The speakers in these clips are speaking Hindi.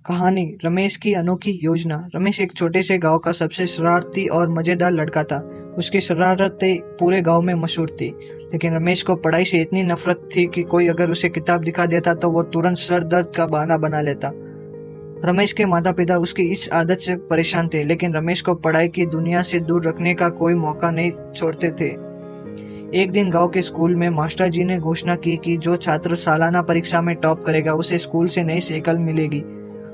कहानी रमेश की अनोखी योजना। रमेश एक छोटे से गांव का सबसे शरारती और मजेदार लड़का था। उसकी शरारतें पूरे गांव में मशहूर थी। लेकिन रमेश को पढ़ाई से इतनी नफरत थी कि कोई अगर उसे किताब दिखा देता तो वो तुरंत सर दर्द का बहाना बना लेता। रमेश के माता पिता उसकी इस आदत से परेशान थे, लेकिन रमेश को पढ़ाई की दुनिया से दूर रखने का कोई मौका नहीं छोड़ते थे। एक दिन गांव के स्कूल में मास्टर जी ने घोषणा की कि जो छात्र सालाना परीक्षा में टॉप करेगा उसे स्कूल से नई साइकिल मिलेगी।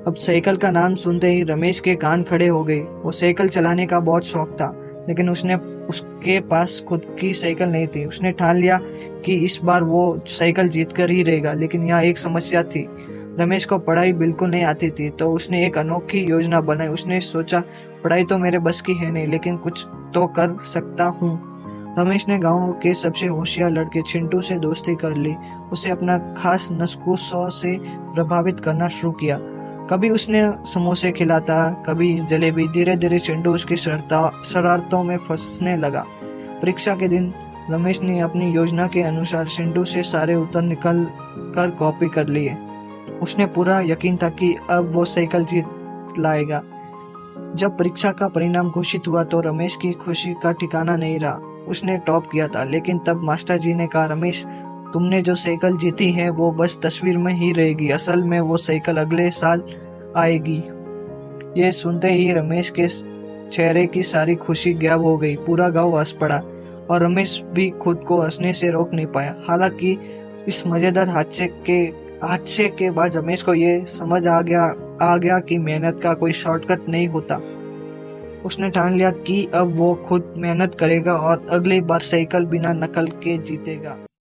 अब साइकिल का नाम सुनते ही रमेश के कान खड़े हो गए। वो साइकिल चलाने का बहुत शौक था, लेकिन उसके पास खुद की साइकिल नहीं थी। उसने ठान लिया कि इस बार वो साइकिल जीत कर ही रहेगा। लेकिन यहाँ एक समस्या थी। रमेश को पढ़ाई बिल्कुल नहीं आती थी, तो उसने एक अनोखी योजना बनाई। उसने सोचा, पढ़ाई तो मेरे बस की है नहीं, लेकिन कुछ तो कर सकता हूँ। रमेश ने गांव के सबसे होशियार लड़के चिंटू से दोस्ती कर ली। उसे अपना खास नुस्खों से प्रभावित करना शुरू किया। कभी उसने समोसे खिलाता, कभी जलेबी। धीरे धीरे चिंटू उसकी शरारतों में फंसने लगा। परीक्षा के दिन रमेश ने अपनी योजना के अनुसार चिंटू से सारे उत्तर निकल कर कॉपी कर लिए। उसने पूरा यकीन था कि अब वो साइकिल जीत लाएगा। जब परीक्षा का परिणाम घोषित हुआ तो रमेश की खुशी का ठिकाना नहीं रहा। उसने टॉप किया था, लेकिन तब मास्टर जी ने कहा, रमेश, तुमने जो साइकिल जीती है वो बस तस्वीर में ही रहेगी। असल में वो साइकिल अगले साल आएगी। ये सुनते ही रमेश के चेहरे की सारी खुशी गायब हो गई। पूरा गांव हंस पड़ा और रमेश भी खुद को हंसने से रोक नहीं पाया। हालांकि इस मजेदार हादसे के बाद रमेश को ये समझ आ गया कि मेहनत का कोई शॉर्टकट नहीं होता। उसने ठान लिया कि अब वो खुद मेहनत करेगा और अगली बार साइकिल बिना नकल के जीतेगा।